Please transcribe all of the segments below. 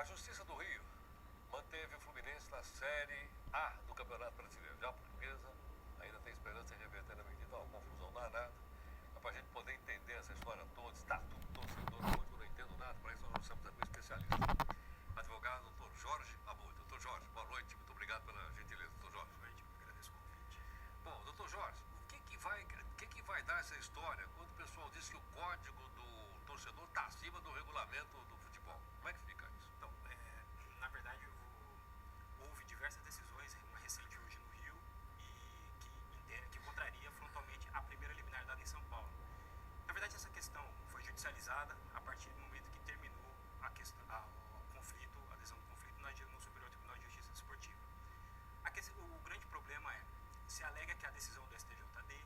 Justiça do Rio manteve o Fluminense na Série A do Campeonato Brasileiro. Já a Portuguesa ainda tem esperança de reverter na medida, uma confusão danada. É para a gente poder entender essa história toda, estatuto do torcedor, hoje eu não entendo nada, para isso nós trouxemos aqui um especialista. Advogado, doutor Jorge Abud. Doutor Jorge, boa noite, muito obrigado pela gentileza, doutor Jorge. Boa noite, agradeço o convite. Bom, doutor Jorge, o que vai dar essa história quando o pessoal diz que o código do torcedor está acima do regulamento do futebol? Como é que fica isso? Então, na verdade, houve diversas decisões, uma recente hoje no Rio, e que contraria frontalmente a primeira liminar dada em São Paulo. Na verdade, essa questão foi judicializada a partir do momento que terminou a adesão do conflito no Superior Tribunal de Justiça Desportiva. O grande problema se alega que a decisão do STJD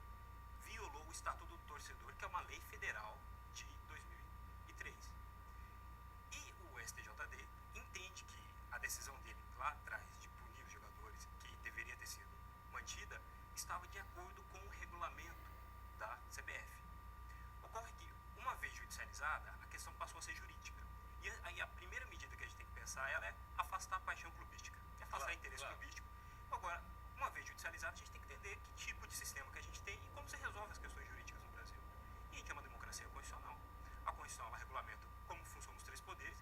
violou o Estatuto do Torcedor, que é uma lei federal de 2003. E o STJD entende que a decisão dele lá atrás de punir os jogadores, que deveria ter sido mantida, estava de acordo com o regulamento da CBF. Ocorre que, uma vez judicializada, a questão passou a ser jurídica. E aí a primeira medida que a gente tem que pensar é afastar a paixão clubística, afastar interesse clubístico. Agora, uma vez judicializado, a gente tem que entender que tipo de sistema que a gente tem e como se resolve as questões jurídicas no Brasil. E a gente é uma democracia constitucional. A Constituição ela regulamenta como funcionam os três poderes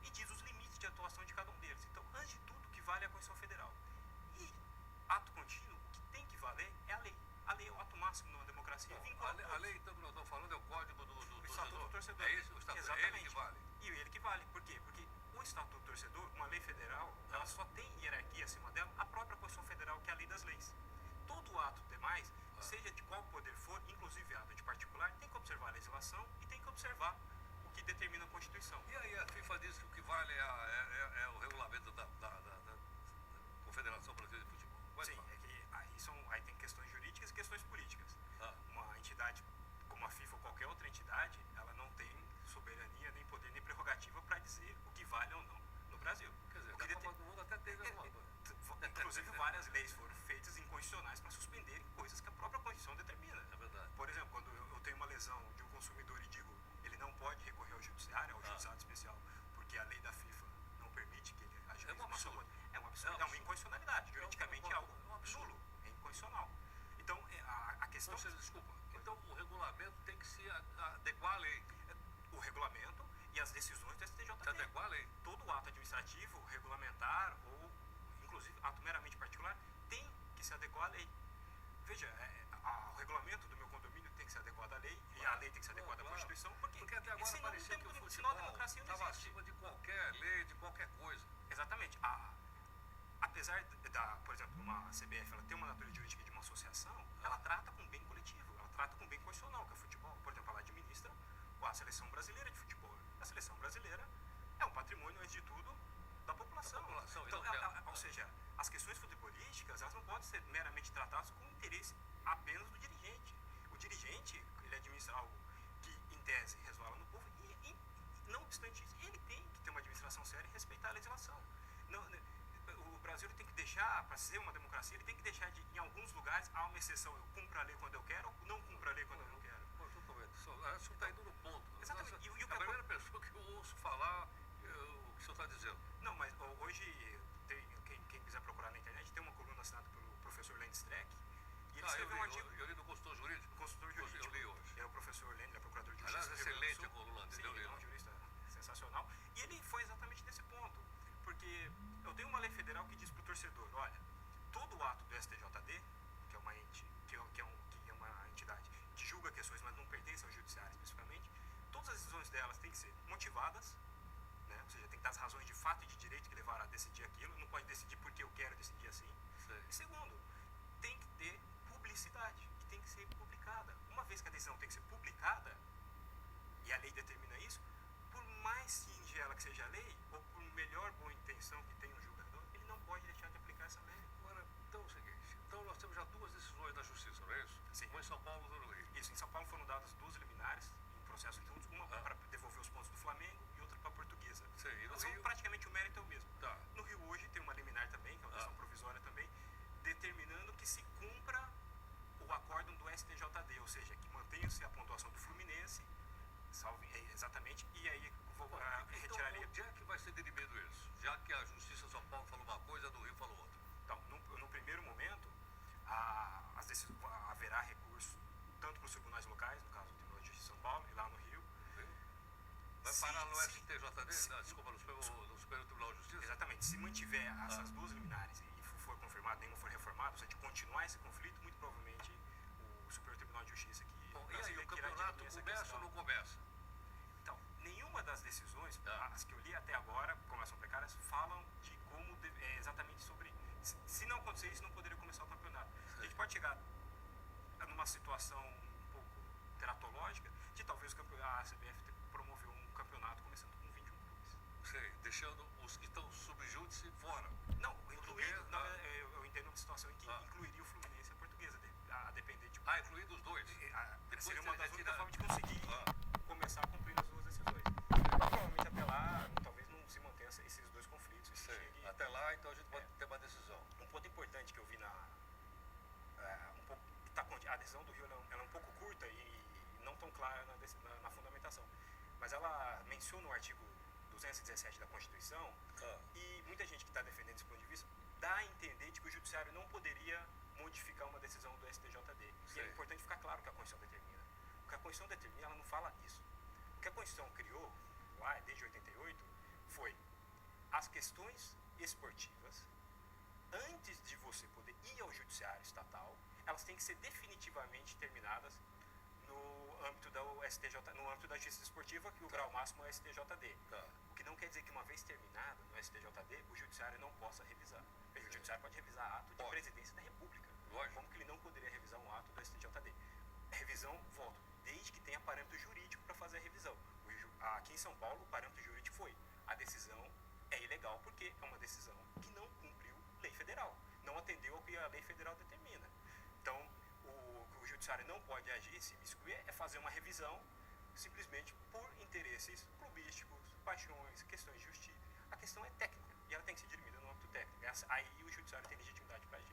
e diz os limites de atuação de cada um deles. Então, antes de tudo, o que vale é a Constituição Federal. E, ato contínuo, o que tem que valer é a lei. A lei é o ato máximo numa democracia. Bom, a lei, então, que nós estamos falando é o código do Estatuto do Torcedor. É isso, o Estatuto. Exatamente. É ele que vale. E ele que vale. Por quê? Porque o Estatuto do Torcedor, uma lei federal, ela só tem hierarquia acima dela, a própria Constituição Federal, que é a lei das leis. Todo ato demais, seja de qual poder for, inclusive ato de particular, tem que observar a legislação e tem que observar o que determina a Constituição. E aí a FIFA diz que o que vale é o regulamento da Confederação Brasileira de Futebol. Sim, é que aí tem questões jurídicas e questões políticas. Uma entidade como a FIFA ou qualquer outra entidade, ela não tem soberania, nem poder, nem prerrogativa para dizer o que vale ou não no Brasil. Quer dizer, na Copa do Mundo até teve alguma coisa. Inclusive, várias leis foram feitas inconstitucionais para suspenderem coisas que a própria Constituição determina. É verdade. Por exemplo, quando eu tenho uma lesão de um consumidor e digo ele não pode recorrer ao judiciário, ao juizado especial, porque a lei da FIFA não permite que ele ajuize uma absurdo. É um absurdo. É uma inconstitucionalidade. Juridicamente é algo nulo. É inconstitucional. Então, a questão... Desculpa. Então, o regulamento tem que se adequar à lei. O regulamento e as decisões do STJD. Se adequar à lei. Todo ato administrativo, regulamentar ou, inclusive, ato meramente particular, tem que se adequar à lei. Veja, o regulamento do meu condomínio tem que ser adequado à lei e a lei tem que ser adequada à Constituição, porque até agora senão, parecia que o senão futebol a democracia não estava existe. acima de qualquer lei, de qualquer coisa. Exatamente. Apesar por exemplo, uma CBF ela tem uma natureza jurídica de uma associação, ela trata com bem coletivo, ela trata com bem constitucional, que é o futebol. Por exemplo, ela administra a seleção brasileira de futebol. A seleção brasileira é um patrimônio, antes de tudo, da população. Então, ou seja, as questões futebolísticas elas não podem ser meramente tratadas com interesse apenas do dirigente. O dirigente, ele administra algo que, em tese, resvala no povo e não obstante isso, ele tem que ter uma administração séria e respeitar a legislação. O Brasil tem que deixar, para ser uma democracia, ele tem que deixar em alguns lugares, há uma exceção, eu cumpro a lei quando eu quero, ou não cumpro a lei quando eu não quero. Totalmente. O senhor está indo no ponto. Exatamente. A primeira pessoa que eu ouço falar o que o senhor está dizendo. Não, mas hoje, quem quiser procurar na internet, tem uma coluna assinada pelo professor Lenny Streck. E ele escreveu um artigo. Eu li no consultor jurídico? Consultor jurídico. Eu li hoje. É o professor Lenny, ele é procurador de justiça. Aliás, excelente a coluna dele. Sim, ele é um jurista sensacional. E ele foi exatamente nesse ponto. Porque eu tenho uma lei federal que diz para o torcedor, olha, todo ato do STJD, que é uma entidade que julga questões, mas não pertence ao judiciário especificamente, todas as decisões delas têm que ser motivadas, né? Ou seja, tem que dar as razões de fato e de direito que levaram a decidir aquilo, não pode decidir porque eu quero decidir assim. Sim. E segundo, tem que ter publicidade, que tem que ser publicada. Uma vez que a decisão tem que ser publicada, e a lei determina isso, por mais singela que seja a lei, ou por melhor boa intenção que tenha um julgador, ele não pode deixar de aplicar essa lei. Agora, então é o seguinte, nós temos já duas decisões da Justiça, não é isso? Sim. Uma em São Paulo e outra no Rio. Isso, em São Paulo foram dadas duas liminares, em processos juntos, uma para devolver os pontos do Flamengo e outra para a Portuguesa. Sim, e no Rio, Rio... praticamente o mérito é o mesmo. Tá. No Rio hoje tem uma liminar também, que é uma decisão provisória também, determinando que se cumpra o acórdão do STJD, ou seja, que mantenha-se a pontuação do Fluminense, exatamente, parar no STJD? Não, desculpa, no Superior Tribunal de Justiça? Exatamente. Se mantiver essas duas liminares e for confirmado, nenhuma for reformado, ou seja, de continuar esse conflito, muito provavelmente o Superior Tribunal de Justiça que Bom, e aí, o campeonato começa ou não começa? Então, nenhuma das decisões, as que eu li até agora, como são precárias, falam de como, exatamente sobre, se não acontecer isso, não poderia começar o campeonato. A gente pode chegar numa situação um pouco teratológica de talvez a CBF promoveu um campeonato começando com 21 clubes. Sei, deixando os que estão sob júdice fora. Não, incluindo, eu entendo uma situação em que incluiria o Fluminense e a Portuguesa, a depender de... Incluindo os dois? Seria uma das únicas formas de conseguir começar a cumprir as duas decisões. Provavelmente até lá, talvez não se mantenha esses dois conflitos. Sei, até lá, então a gente pode ter uma decisão. Um ponto importante que eu vi a decisão do Rio ela é um pouco curta e não tão clara na fundamentação. Mas ela menciona o artigo 217 da Constituição e muita gente que está defendendo esse ponto de vista dá a entender de que o Judiciário não poderia modificar uma decisão do STJD. E é importante ficar claro o que a Constituição determina. O que a Constituição determina, ela não fala isso. O que a Constituição criou, lá desde 88, foi as questões esportivas, antes de você poder ir ao Judiciário Estatal, elas têm que ser definitivamente terminadas no âmbito no âmbito da justiça esportiva, que o grau máximo é o STJD. O que não quer dizer que uma vez terminado no STJD, o judiciário não possa revisar. O judiciário pode revisar ato de presidência da República. Como que ele não poderia revisar um ato do STJD? Revisão, volto, desde que tenha parâmetro jurídico para fazer a revisão. Aqui em São Paulo, o parâmetro jurídico foi: a decisão é ilegal porque é uma decisão que não cumpriu lei federal, não atendeu ao que a lei federal determina. Então, o que o judiciário não pode agir, se miscuir, é fazer uma revisão simplesmente por interesses clubísticos, paixões, questões de justiça. A questão é técnica e ela tem que ser dirimida no âmbito técnico. Aí o judiciário tem legitimidade para agir.